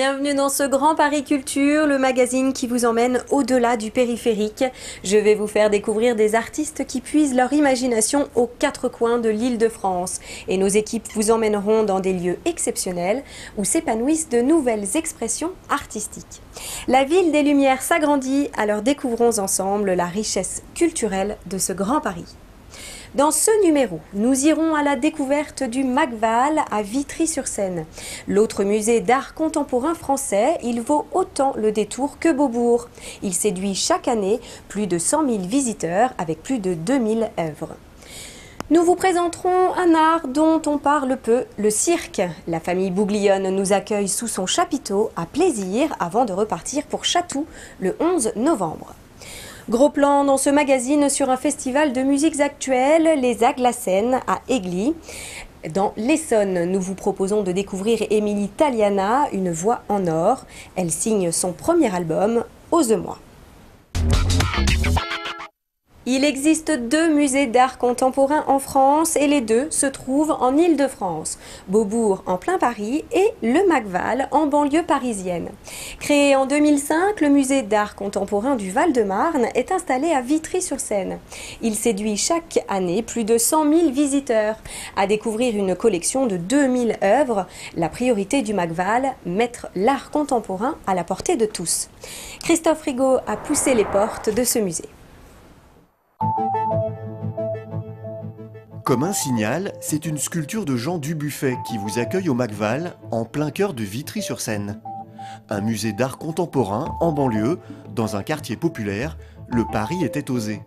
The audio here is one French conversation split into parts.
Bienvenue dans ce Grand Paris Culture, le magazine qui vous emmène au-delà du périphérique. Je vais vous faire découvrir des artistes qui puisent leur imagination aux quatre coins de l'Île-de-France. Et nos équipes vous emmèneront dans des lieux exceptionnels où s'épanouissent de nouvelles expressions artistiques. La ville des Lumières s'agrandit, alors découvrons ensemble la richesse culturelle de ce Grand Paris. Dans ce numéro, nous irons à la découverte du Macval à Vitry-sur-Seine. L'autre musée d'art contemporain français, il vaut autant le détour que Beaubourg. Il séduit chaque année plus de 100 000 visiteurs avec plus de 2000 œuvres. Nous vous présenterons un art dont on parle peu, le cirque. La famille Bouglione nous accueille sous son chapiteau à plaisir avant de repartir pour Chatou le 11 novembre. Gros plan dans ce magazine sur un festival de musiques actuelles, les Aglacènes à Aigli. Dans l'Essonne, nous vous proposons de découvrir Émilie Taliana, une voix en or. Elle signe son premier album, Ose-moi. Il existe deux musées d'art contemporain en France et les deux se trouvent en Île-de-France. Beaubourg en plein Paris et le Macval en banlieue parisienne. Créé en 2005, le musée d'art contemporain du Val-de-Marne est installé à Vitry-sur-Seine. Il séduit chaque année plus de 100 000 visiteurs. À découvrir une collection de 2000 œuvres, la priorité du Macval, mettre l'art contemporain à la portée de tous. Christophe Rigaud a poussé les portes de ce musée. Comme un signal, c'est une sculpture de Jean Dubuffet qui vous accueille au Macval, en plein cœur de Vitry-sur-Seine. Un musée d'art contemporain en banlieue, dans un quartier populaire, le pari était osé.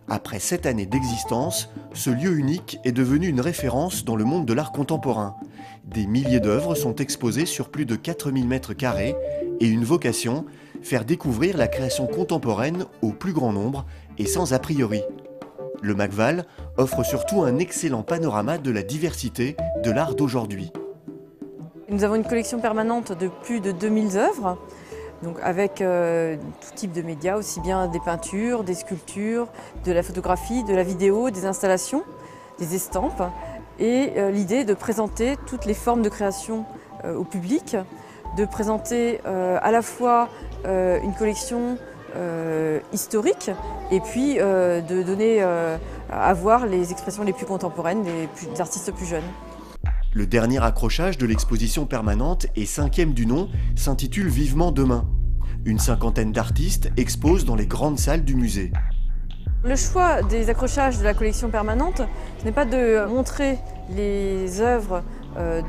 Après 7 années d'existence, ce lieu unique est devenu une référence dans le monde de l'art contemporain. Des milliers d'œuvres sont exposées sur plus de 4000 m² et une vocation, faire découvrir la création contemporaine au plus grand nombre et sans a priori. Le Macval offre surtout un excellent panorama de la diversité de l'art d'aujourd'hui. Nous avons une collection permanente de plus de 2000 œuvres, donc avec tout type de médias, aussi bien des peintures, des sculptures, de la photographie, de la vidéo, des installations, des estampes. Et l'idée de présenter toutes les formes de création au public, de présenter à la fois une collection historique et puis de donner à voir les expressions les plus contemporaines des artistes plus jeunes. Le dernier accrochage de l'exposition permanente et 5e du nom s'intitule Vivement demain. Une cinquantaine d'artistes exposent dans les grandes salles du musée. Le choix des accrochages de la collection permanente, ce n'est pas de montrer les œuvres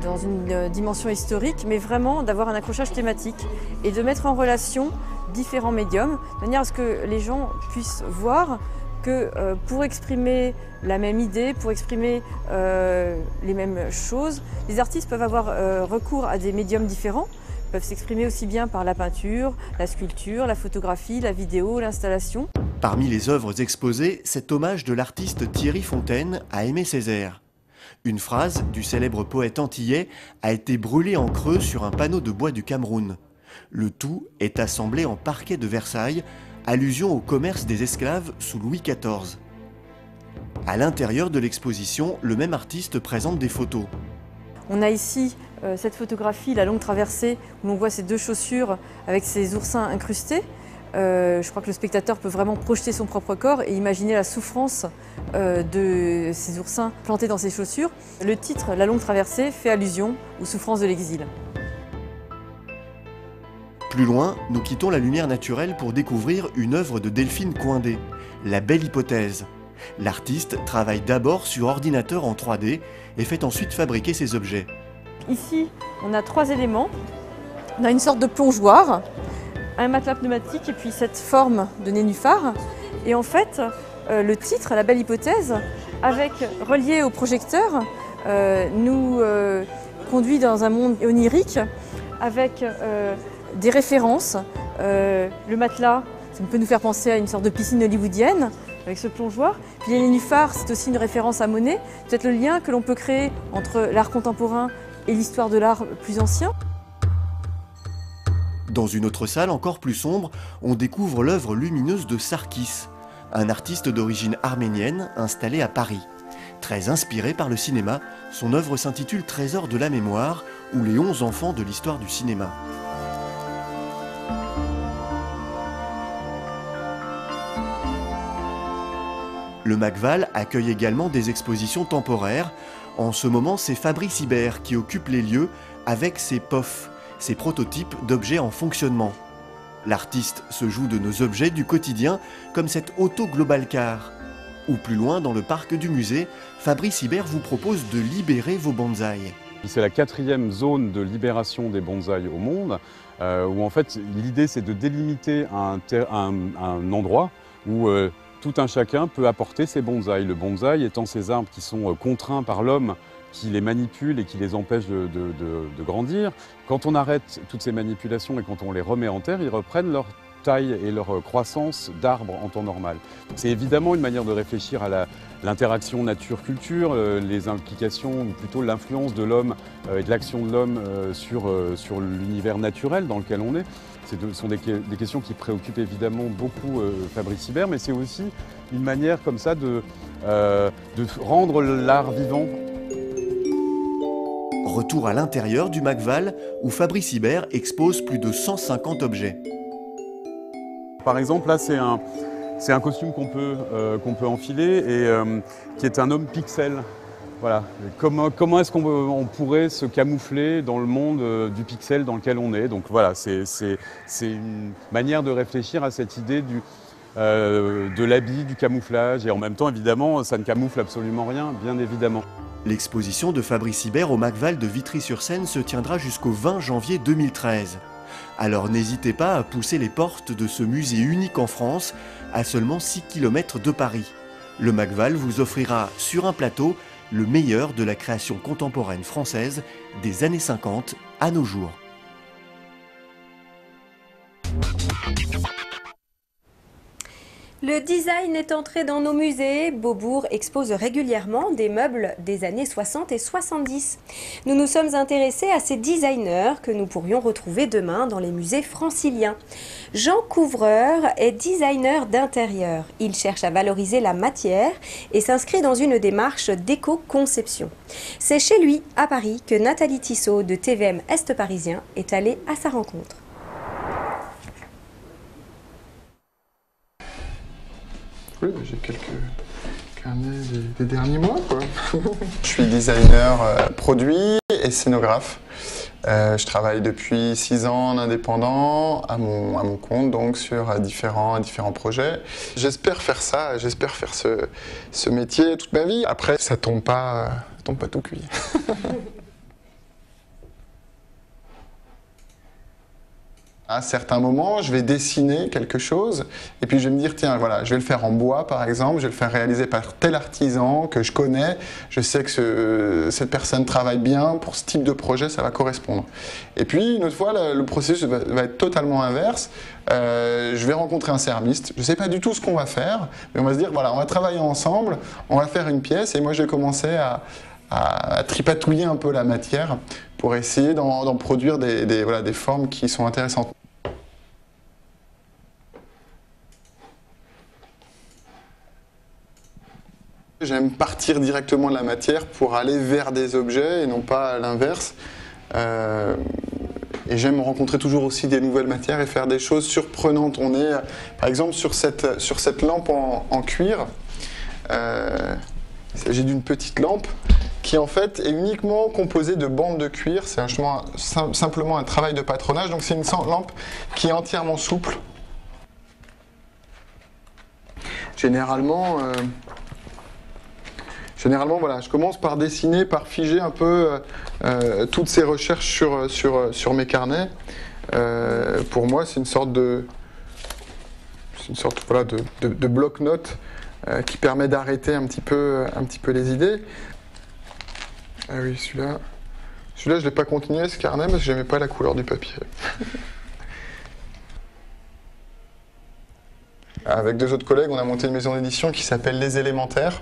dans une dimension historique, mais vraiment d'avoir un accrochage thématique et de mettre en relation différents médiums, de manière à ce que les gens puissent voir que pour exprimer la même idée, pour exprimer les mêmes choses, les artistes peuvent avoir recours à des médiums différents, peuvent s'exprimer aussi bien par la peinture, la sculpture, la photographie, la vidéo, l'installation. Parmi les œuvres exposées, cet hommage de l'artiste Thierry Fontaine à Aimé Césaire. Une phrase du célèbre poète antillais a été brûlée en creux sur un panneau de bois du Cameroun. Le tout est assemblé en parquet de Versailles, allusion au commerce des esclaves sous Louis XIV. À l'intérieur de l'exposition, le même artiste présente des photos. On a ici cette photographie, la longue traversée, où l'on voit ces deux chaussures avec ces oursins incrustés. Je crois que le spectateur peut vraiment projeter son propre corps et imaginer la souffrance de ces oursins plantés dans ses chaussures. Le titre, La longue traversée, fait allusion aux souffrances de l'exil. Plus loin, nous quittons la lumière naturelle pour découvrir une œuvre de Delphine Coindé, La belle hypothèse. L'artiste travaille d'abord sur ordinateur en 3D et fait ensuite fabriquer ses objets. Ici, on a 3 éléments. On a une sorte de plongeoir, un matelas pneumatique et puis cette forme de nénuphar. Et en fait, le titre, La belle hypothèse, avec relié au projecteur, nous conduit dans un monde onirique avec des références. Le matelas, ça peut nous faire penser à une sorte de piscine hollywoodienne avec ce plongeoir. Puis les nénuphars, c'est aussi une référence à Monet. Peut-être le lien que l'on peut créer entre l'art contemporain et l'histoire de l'art plus ancien. Dans une autre salle encore plus sombre, on découvre l'œuvre lumineuse de Sarkis, un artiste d'origine arménienne installé à Paris. Très inspiré par le cinéma, son œuvre s'intitule Trésor de la mémoire ou les 11 enfants de l'histoire du cinéma. Le Macval accueille également des expositions temporaires. En ce moment, c'est Fabrice Hibert qui occupe les lieux avec ses POF, ses prototypes d'objets en fonctionnement. L'artiste se joue de nos objets du quotidien, comme cette auto Global Car. Ou plus loin, dans le parc du musée, Fabrice Hibert vous propose de libérer vos bonsaïs. C'est la 4e zone de libération des bonsaïs au monde, où en fait l'idée c'est de délimiter un endroit où tout un chacun peut apporter ses bonsaïs. Le bonsaï étant ces arbres qui sont contraints par l'homme, qui les manipule et qui les empêche de grandir. Quand on arrête toutes ces manipulations et quand on les remet en terre, ils reprennent leur taille et leur croissance d'arbres en temps normal. C'est évidemment une manière de réfléchir à l'interaction nature-culture, les implications, ou plutôt l'influence de l'homme et de l'action de l'homme sur l'univers naturel dans lequel on est. Ce sont des questions qui préoccupent évidemment beaucoup Fabrice Hibert, mais c'est aussi une manière comme ça de rendre l'art vivant. Retour à l'intérieur du Macval, où Fabrice Hibert expose plus de 150 objets. Par exemple, là, c'est un costume qu'on peut enfiler et qui est un homme pixel. Voilà. Comment est-ce qu'on pourrait se camoufler dans le monde du pixel dans lequel on est? Donc voilà, c'est une manière de réfléchir à cette idée de l'habit, du camouflage. Et en même temps, évidemment, ça ne camoufle absolument rien, bien évidemment. L'exposition de Fabrice Hibert au Macval de Vitry-sur-Seine se tiendra jusqu'au 20 janvier 2013. Alors n'hésitez pas à pousser les portes de ce musée unique en France, à seulement 6 km de Paris. Le Macval vous offrira sur un plateau le meilleur de la création contemporaine française des années 50 à nos jours. Le design est entré dans nos musées. Beaubourg expose régulièrement des meubles des années 60 et 70. Nous nous sommes intéressés à ces designers que nous pourrions retrouver demain dans les musées franciliens. Jean Couvreur est designer d'intérieur. Il cherche à valoriser la matière et s'inscrit dans une démarche d'éco-conception. C'est chez lui, à Paris, que Nathalie Tissot de TVM Est Parisien est allée à sa rencontre. Oui, j'ai quelques carnets des derniers mois, quoi. Je suis designer produit et scénographe. Je travaille depuis 6 ans en indépendant, à mon compte, donc sur différents projets. J'espère faire ça, j'espère faire ce métier toute ma vie. Après, ça tombe pas tout cuit. À certains moments, je vais dessiner quelque chose et puis je vais me dire, tiens, voilà, je vais le faire en bois par exemple, je vais le faire réaliser par tel artisan que je connais, je sais que cette personne travaille bien, pour ce type de projet, ça va correspondre. Et puis, une autre fois, le processus va être totalement inverse. Je vais rencontrer un céramiste, je ne sais pas du tout ce qu'on va faire, mais on va se dire, voilà, on va travailler ensemble, on va faire une pièce et moi je vais commencer à tripatouiller un peu la matière pour essayer d'en produire des formes qui sont intéressantes. J'aime partir directement de la matière pour aller vers des objets et non pas à l'inverse. Et j'aime rencontrer toujours aussi des nouvelles matières et faire des choses surprenantes. On est par exemple sur cette lampe en cuir. Il s'agit d'une petite lampe qui en fait est uniquement composée de bandes de cuir. C'est simplement un travail de patronage. Donc c'est une lampe qui est entièrement souple. Généralement, voilà, je commence par dessiner, par figer un peu toutes ces recherches sur mes carnets. Pour moi, c'est une sorte de bloc-notes qui permet d'arrêter un petit peu les idées. Ah oui, celui-là, je ne l'ai pas continué, ce carnet, parce que je n'aimais pas la couleur du papier. Avec 2 autres collègues, on a monté une maison d'édition qui s'appelle Les Élémentaires,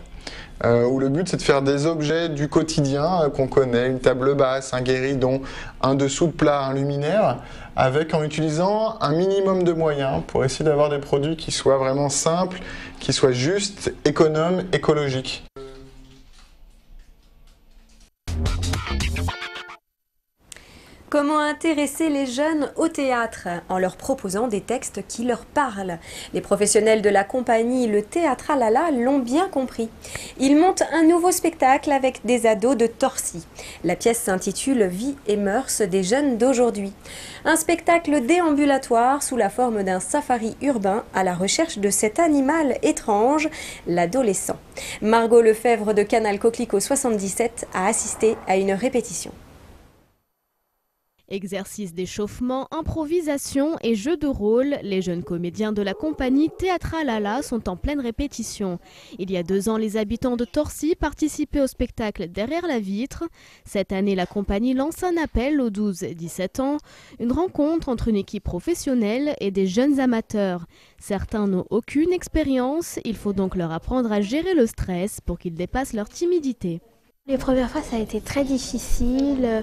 où le but c'est de faire des objets du quotidien qu'on connaît, une table basse, un guéridon, un dessous de plat, un luminaire, en utilisant un minimum de moyens pour essayer d'avoir des produits qui soient vraiment simples, qui soient justes, économes, écologiques. Comment intéresser les jeunes au théâtre en leur proposant des textes qui leur parlent? Les professionnels de la compagnie Le Théâtre à Lala l'ont bien compris. Ils montent un nouveau spectacle avec des ados de Torcy. La pièce s'intitule « Vie et mœurs des jeunes d'aujourd'hui ». Un spectacle déambulatoire sous la forme d'un safari urbain à la recherche de cet animal étrange, l'adolescent. Margot Lefebvre de Canal Coquelicot 77 a assisté à une répétition. Exercice d'échauffement, improvisation et jeu de rôle, les jeunes comédiens de la compagnie Théâtre à Lala sont en pleine répétition. Il y a 2 ans, les habitants de Torcy participaient au spectacle Derrière la vitre. Cette année, la compagnie lance un appel aux 12-17 ans, une rencontre entre une équipe professionnelle et des jeunes amateurs. Certains n'ont aucune expérience, il faut donc leur apprendre à gérer le stress pour qu'ils dépassent leur timidité. Les premières fois, ça a été très difficile.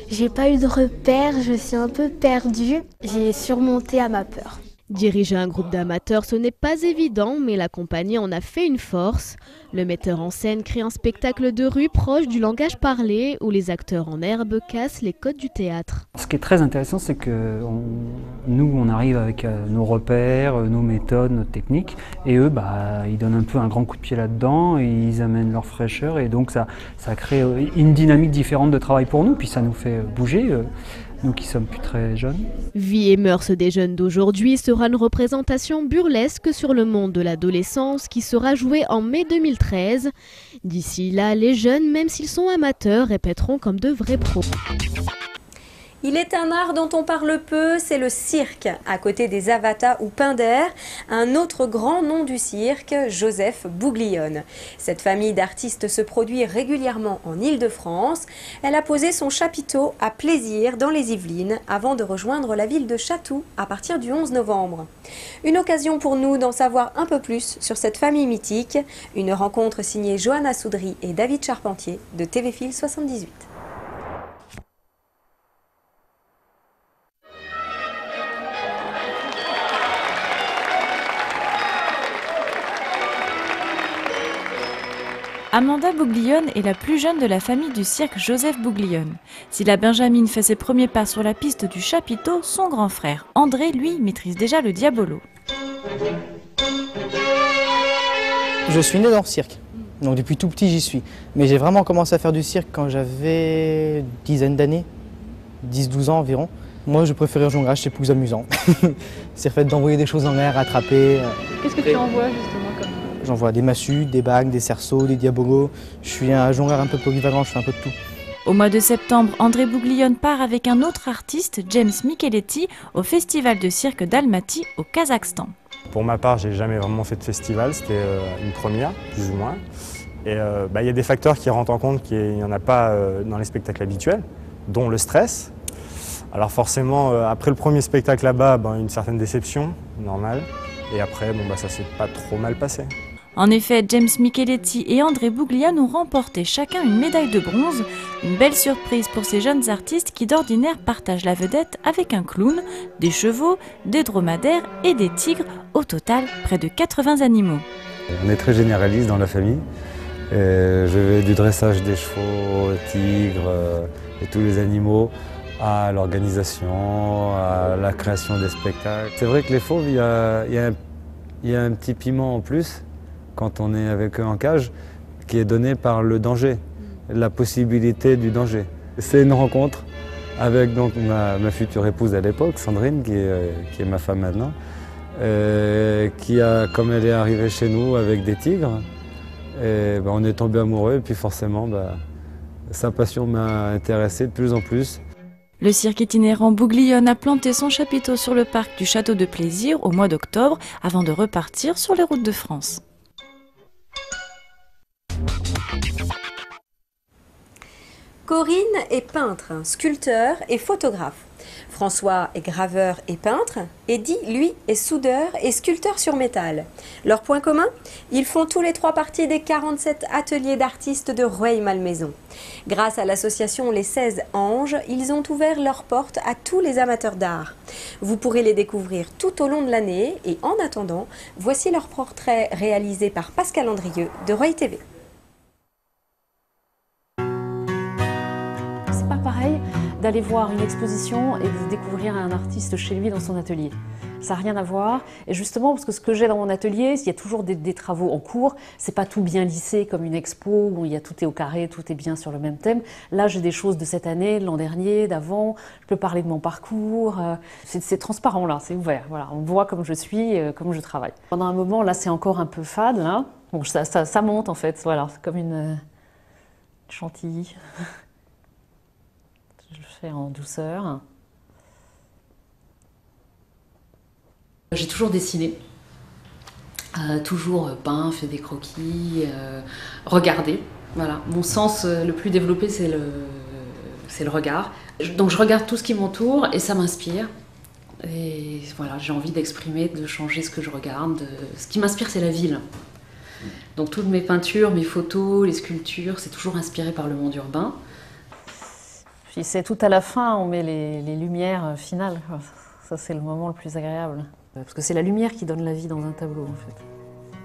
J'ai pas eu de repères, je suis un peu perdue. J'ai surmonté à ma peur. Diriger un groupe d'amateurs, ce n'est pas évident, mais la compagnie en a fait une force. Le metteur en scène crée un spectacle de rue proche du langage parlé, où les acteurs en herbe cassent les codes du théâtre. Ce qui est très intéressant, c'est que nous, on arrive avec nos repères, nos méthodes, notre technique, et eux, ils donnent un peu un grand coup de pied là-dedans, ils amènent leur fraîcheur, et donc ça crée une dynamique différente de travail pour nous, puis ça nous fait bouger. Nous qui sommes plus très jeunes. Vie et mœurs des jeunes d'aujourd'hui sera une représentation burlesque sur le monde de l'adolescence qui sera jouée en mai 2013. D'ici là, les jeunes, même s'ils sont amateurs, répéteront comme de vrais pros. Il est un art dont on parle peu, c'est le cirque. À côté des Avatas ou Pinder, un autre grand nom du cirque, Joseph Bouglione. Cette famille d'artistes se produit régulièrement en Île-de-France. Elle a posé son chapiteau à Plaisir dans les Yvelines avant de rejoindre la ville de Chatou à partir du 11 novembre. Une occasion pour nous d'en savoir un peu plus sur cette famille mythique. Une rencontre signée Johanna Soudry et David Charpentier de TV Fil 78. Amanda Bouglione est la plus jeune de la famille du cirque Joseph Bouglione. Si la Benjamine fait ses premiers pas sur la piste du chapiteau, son grand frère, André, lui, maîtrise déjà le diabolo. Je suis né dans le cirque, donc depuis tout petit j'y suis. Mais j'ai vraiment commencé à faire du cirque quand j'avais une dizaine d'années, 10-12 ans environ. Moi je préférais le jonglage, c'est plus amusant. C'est le fait d'envoyer des choses en l'air, attraper. Qu'est-ce que tu envoies justement comme... J'envoie des massues, des bagues, des cerceaux, des diabolos. Je suis un jongleur un peu polyvalent, je fais un peu de tout. Au mois de septembre, André Bouglione part avec un autre artiste, James Micheletti, au festival de cirque d'Almaty au Kazakhstan. Pour ma part, j'ai jamais vraiment fait de festival, c'était une première, plus ou moins. Et y a des facteurs qui rentrent en compte qu'il n'y en a pas dans les spectacles habituels, dont le stress. Alors forcément, après le premier spectacle là-bas, une certaine déception, normale. Et après, ça s'est pas trop mal passé. En effet, James Micheletti et André Bouglione ont remporté chacun une médaille de bronze. Une belle surprise pour ces jeunes artistes qui d'ordinaire partagent la vedette avec un clown, des chevaux, des dromadaires et des tigres. Au total, près de 80 animaux. On est très généraliste dans la famille. Je vais du dressage des chevaux, tigres et tous les animaux, à l'organisation, à la création des spectacles. C'est vrai que les fauves, il y a un petit piment en plus quand on est avec eux en cage, qui est donné par le danger, la possibilité du danger. C'est une rencontre avec donc, ma future épouse à l'époque, Sandrine, qui est ma femme maintenant, qui a, comme elle est arrivée chez nous avec des tigres, et, on est tombé amoureux et puis forcément, sa passion m'a intéressé de plus en plus. Le cirque itinérant Bouglione a planté son chapiteau sur le parc du Château de Plaisir au mois d'octobre avant de repartir sur les routes de France. Corinne est peintre, sculpteur et photographe. François est graveur et peintre. Eddy, lui, est soudeur et sculpteur sur métal. Leur point commun? Ils font tous les 3 partie des 47 ateliers d'artistes de Rueil-Malmaison. Grâce à l'association Les 16 Anges, ils ont ouvert leurs portes à tous les amateurs d'art. Vous pourrez les découvrir tout au long de l'année et en attendant, voici leur portrait réalisé par Pascal Andrieux de Rueil TV. C'est pas pareil d'aller voir une exposition et de découvrir un artiste chez lui dans son atelier. Ça n'a rien à voir. Et justement, parce que ce que j'ai dans mon atelier, il y a toujours des travaux en cours. C'est pas tout bien lissé comme une expo où tout est au carré, tout est bien sur le même thème. Là, j'ai des choses de cette année, de l'an dernier, d'avant. Je peux parler de mon parcours. C'est transparent là, c'est ouvert. Voilà, on voit comme je suis, comme je travaille. Pendant un moment, là, c'est encore un peu fade. Là. Bon, ça monte en fait. Voilà, c'est comme une chantilly. Je le fais en douceur. J'ai toujours dessiné, toujours peint, fait des croquis, regardé. Voilà. Mon sens le plus développé, c'est le regard. Donc je regarde tout ce qui m'entoure et ça m'inspire. Et voilà, j'ai envie d'exprimer, de changer ce que je regarde. Ce qui m'inspire, c'est la ville. Donc toutes mes peintures, mes photos, les sculptures, c'est toujours inspiré par le monde urbain. Puis c'est tout à la fin, on met les lumières finales. Ça, c'est le moment le plus agréable. Parce que c'est la lumière qui donne la vie dans un tableau, en fait.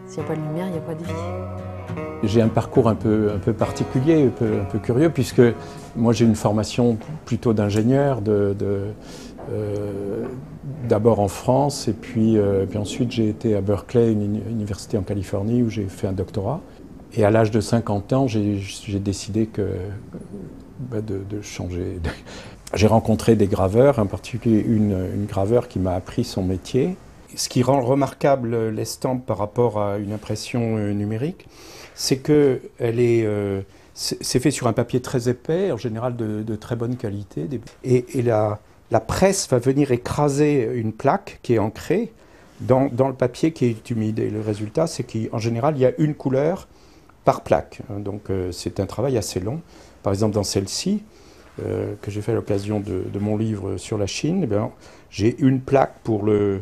S'il n'y a pas de lumière, il n'y a pas de vie. J'ai un parcours un peu particulier, un peu curieux, puisque moi j'ai une formation plutôt d'ingénieur, d'abord en France, et puis ensuite j'ai été à Berkeley, une université en Californie, où j'ai fait un doctorat. Et à l'âge de 50 ans, j'ai décidé de changer. J'ai rencontré des graveurs, en particulier une graveur qui m'a appris son métier. Ce qui rend remarquable l'estampe par rapport à une impression numérique, c'est que c'est fait sur un papier très épais, en général de très bonne qualité. Et la presse va venir écraser une plaque qui est ancrée dans le papier qui est humide. Et le résultat, c'est qu'en général, il y a une couleur par plaque. Donc c'est un travail assez long. Par exemple, dans celle-ci, que j'ai fait à l'occasion de mon livre sur la Chine, j'ai une plaque pour les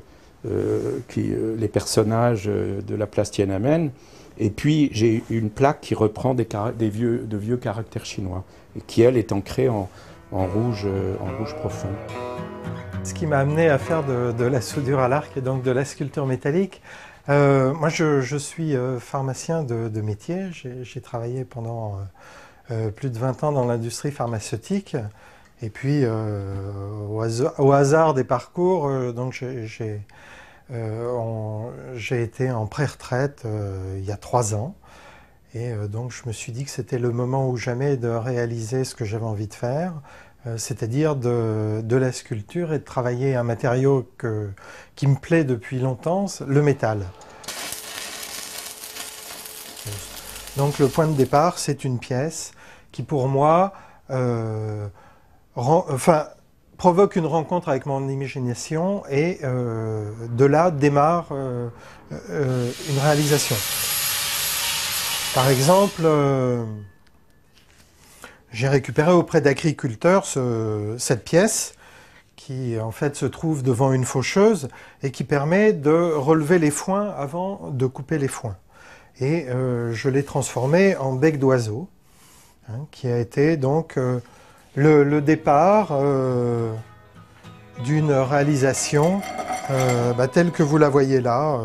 personnages de la place Tiananmen, et puis j'ai une plaque qui reprend de vieux caractères chinois, et qui, elle, est ancrée en rouge profond. Ce qui m'a amené à faire de la soudure à l'arc et donc de la sculpture métallique, moi je suis pharmacien de métier, j'ai travaillé pendant plus de 20 ans dans l'industrie pharmaceutique, et puis au hasard des parcours, donc j'ai été en pré-retraite il y a 3 ans, et donc je me suis dit que c'était le moment ou jamais de réaliser ce que j'avais envie de faire, c'est-à-dire de la sculpture et de travailler un matériau qui me plaît depuis longtemps, le métal. Donc le point de départ, c'est une pièce qui pour moi provoque une rencontre avec mon imagination, et de là démarre une réalisation. Par exemple, j'ai récupéré auprès d'agriculteurs cette pièce qui en fait se trouve devant une faucheuse et qui permet de relever les foins avant de couper les foins. Et je l'ai transformé en bec d'oiseau, qui a été donc le départ d'une réalisation telle que vous la voyez là,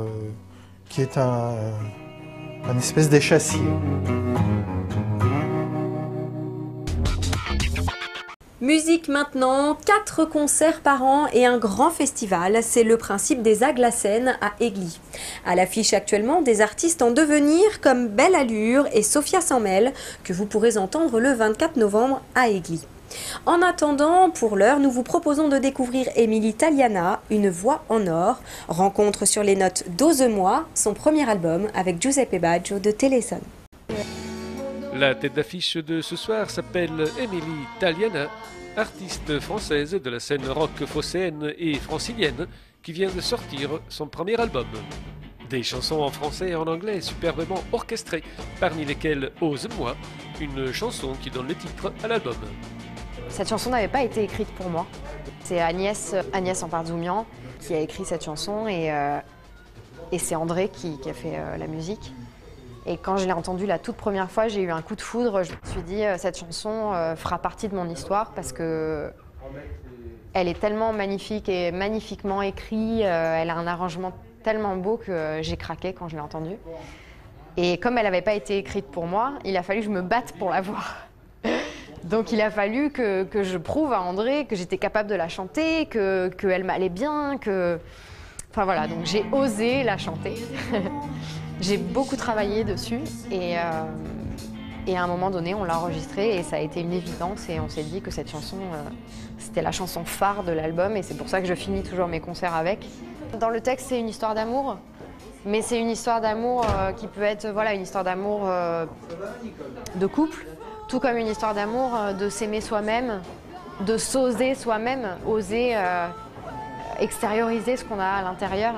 qui est un espèce d'échassier. Musique maintenant, 4 concerts par an et un grand festival, c'est le principe des Aglacènes à Aigli. À l'affiche actuellement des artistes en devenir comme Belle Allure et Sophia Sammel, que vous pourrez entendre le 24 novembre à Aigli. En attendant, pour l'heure, nous vous proposons de découvrir Émilie Taliana, Une voix en or, rencontre sur les notes d'Ose-moi, son premier album avec Giuseppe Baggio de Téléson. La tête d'affiche de ce soir s'appelle Émilie Taliana, artiste française de la scène rock phocéenne et francilienne qui vient de sortir son premier album. Des chansons en français et en anglais superbement orchestrées, parmi lesquelles Ose-moi, une chanson qui donne le titre à l'album. Cette chanson n'avait pas été écrite pour moi. C'est Agnès Ampardoumian qui a écrit cette chanson, et c'est André qui a fait la musique. Et quand je l'ai entendue la toute première fois, j'ai eu un coup de foudre. Je me suis dit, cette chanson fera partie de mon histoire parce que elle est tellement magnifique et magnifiquement écrite. Elle a un arrangement tellement beau que j'ai craqué quand je l'ai entendue. Et comme elle n'avait pas été écrite pour moi, il a fallu que je me batte pour l'avoir. Donc il a fallu que je prouve à André que j'étais capable de la chanter, qu'elle m'allait bien, Enfin voilà, donc j'ai osé la chanter. J'ai beaucoup travaillé dessus et à un moment donné, on l'a enregistrée et ça a été une évidence et on s'est dit que cette chanson, c'était la chanson phare de l'album et c'est pour ça que je finis toujours mes concerts avec. Dans le texte, c'est une histoire d'amour, mais c'est une histoire d'amour qui peut être une histoire d'amour de couple, tout comme une histoire d'amour de s'aimer soi-même, de s'oser soi-même, oser extérioriser ce qu'on a à l'intérieur.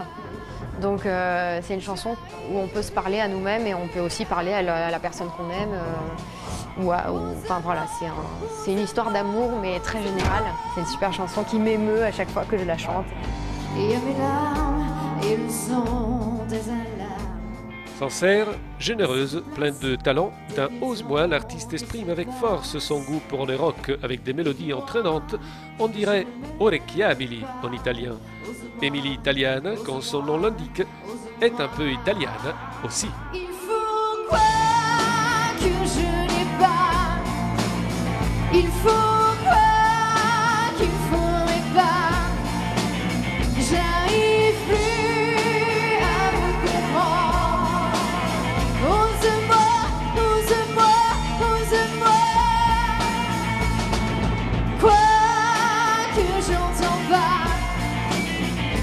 Donc c'est une chanson où on peut se parler à nous-mêmes et on peut aussi parler à la personne qu'on aime. Enfin voilà, c'est une histoire d'amour mais très générale. C'est une super chanson qui m'émeut à chaque fois que je la chante. Et mes larmes et le son des alarmes. Sincère, généreuse, pleine de talent, d'un ose-moi, l'artiste exprime avec force son goût pour le rock avec des mélodies entraînantes, on dirait orecchiabili en italien. Émilie Taliana, comme son nom l'indique, est un peu italienne aussi. Il faut quoi que je n'ai pas. Il faut quoi qu'il ne faudrait pas. J'arrive plus à me comprendre. Ose-moi, ose-moi, ose-moi. Quoi que j'entends pas.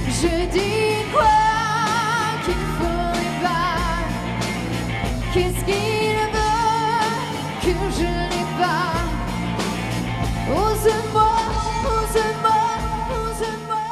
Je dis quoi qu'il ne faudrait pas. Qu'est-ce qu'il veut que je n'ai pas. Ose-moi, ose-moi, ose-moi.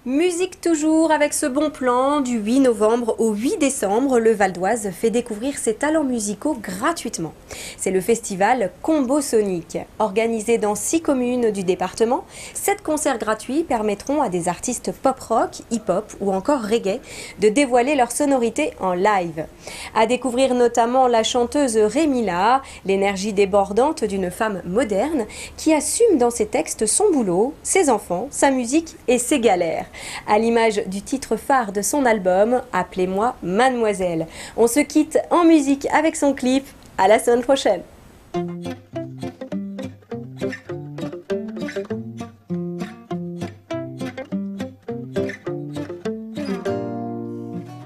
Musique toujours avec ce bon plan. Du 8 novembre au 8 décembre, le Val d'Oise fait découvrir ses talents musicaux gratuitement. C'est le festival Combo Sonic. Organisé dans 6 communes du département, 7 concerts gratuits permettront à des artistes pop-rock, hip-hop ou encore reggae de dévoiler leur sonorité en live. À découvrir notamment la chanteuse Rémila, l'énergie débordante d'une femme moderne qui assume dans ses textes son boulot, ses enfants, sa musique et ses galères. À l'image du titre phare de son album, Appelez-moi Mademoiselle. On se quitte en musique avec son clip. À la semaine prochaine.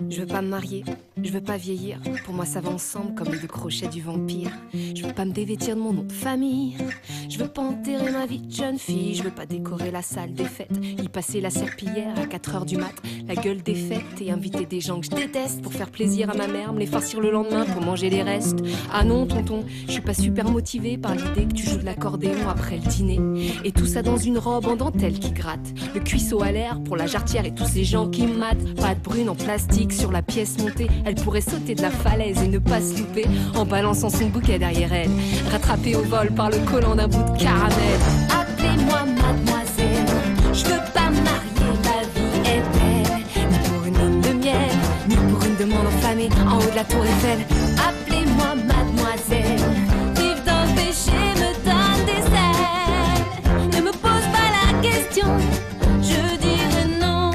Je veux pas me marier, je veux pas vieillir. Pour moi ça va ensemble comme les 2 crochets du vampire. Je veux pas me dévêtir de mon nom de famille. Je veux pas enterrer ma vie de jeune fille. Je veux pas décorer la salle des fêtes, y passer la serpillière à 4h du mat, la gueule des fêtes et inviter des gens que je déteste pour faire plaisir à ma mère, me les farcir le lendemain pour manger les restes. Ah non tonton, je suis pas super motivée par l'idée que tu joues de l'accordéon après le dîner. Et tout ça dans une robe en dentelle qui gratte, le cuisseau à l'air pour la jarretière et tous ces gens qui me matent. Pas de brune en plastique sur la pièce montée, elle pourrait sauter de la falaise et ne pas se louper en balançant son bouquet derrière elle, rattrapée au vol par le collant d'un bout de caramel. Appelez-moi mademoiselle, je veux pas me marier, la vie est belle. Ni pour une lune de miel, ni pour une demande enflammée en haut de la tour Eiffel. Appelez-moi mademoiselle, vivre dans le péché me donne des ailes. Ne me pose pas la question, je dirai non.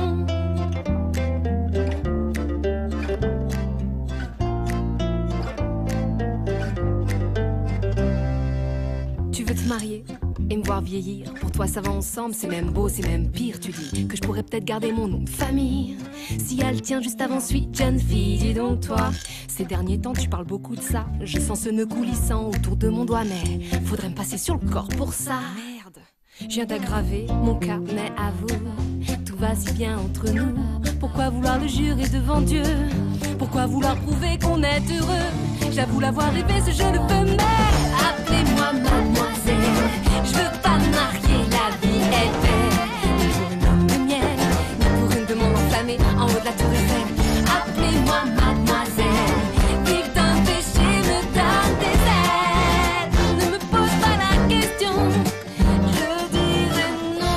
Tu veux te marier et me voir vieillir, pour toi ça va ensemble, c'est même beau, c'est même pire. Tu dis que je pourrais peut-être garder mon nom de famille si elle tient juste avant Sweet jeune fille. Dis donc toi, ces derniers temps tu parles beaucoup de ça. Je sens ce nœud coulissant autour de mon doigt, mais faudrait me passer sur le corps pour ça. Merde, je viens d'aggraver mon carnet à vous. Tout va si bien entre nous, pourquoi vouloir le jurer devant Dieu? Pourquoi vouloir prouver qu'on est heureux? J'avoue l'avoir rêvé, ce je ne peux mais appelez-moi mademoiselle, je veux pas me marier, la vie est belle. Ni pour une lune de miel, ni pour une demande enflammée en haut de la tour Eiffel. Appelez-moi mademoiselle, vivre d'un péché me donne des ailes. Ne me pose pas la question, je dirai non.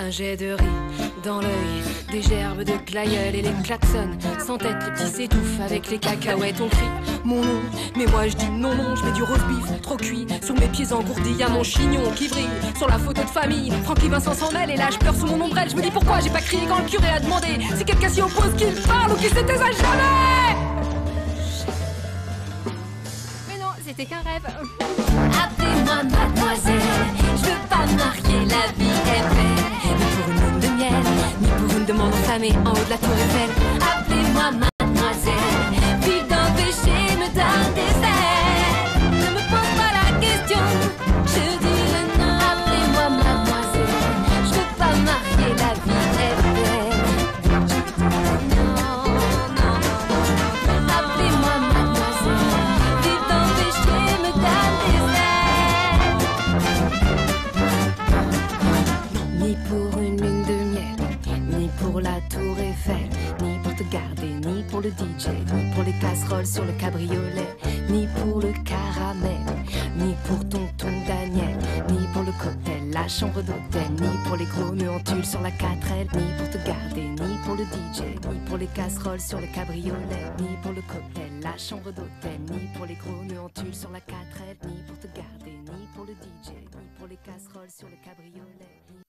Un jet de riz dans l'œil, des gerbes de glaïeul et les klaxons. Sans tête, les petits s'étouffent avec les cacahuètes. On crie mon nom, mais moi je dis non, non. Je mets du roast beef trop cuit sous mes pieds engourdis. Y'a mon chignon qui brille sur la photo de famille. Francky Vincent s'en mêle et là je pleure sous mon ombrelle. Je me dis pourquoi j'ai pas crié quand le curé a demandé si quelqu'un s'y oppose qu'il parle ou qu'il se taise à jamais. Mais non, c'était qu'un rêve. Appelez-moi mademoiselle, je veux pas me marier, la vie est belle. Ni pour une lune de miel, ni pour une demande enflammée en haut de la tour Eiffel. Appelez-moi mademoiselle, vivre d'un péché me donne des ailes. Ne me pose pas la question, je dirai non. Appelez-moi mademoiselle, je veux pas me marier, la vie est belle. Non, non, non. Appelez-moi mademoiselle, vivre d'un péché me donne des ailes. Ni pour une lune de miel, ni pour la tour Eiffel, ni pour te garder, ni pour le DJ, ni pour les casseroles sur le cabriolet, ni pour le caramel, ni pour tonton Daniel, ni pour le cocktail, la chambre d'hôtel, ni pour les gros nœuds en tulle sur la 4L, ni pour te garder, ni pour le DJ, ni pour les casseroles sur le cabriolet, ni pour le cocktail, la chambre d'hôtel, ni pour les gros nœuds en tulle sur la 4L, ni pour te garder, ni pour le DJ, ni pour les casseroles sur le cabriolet.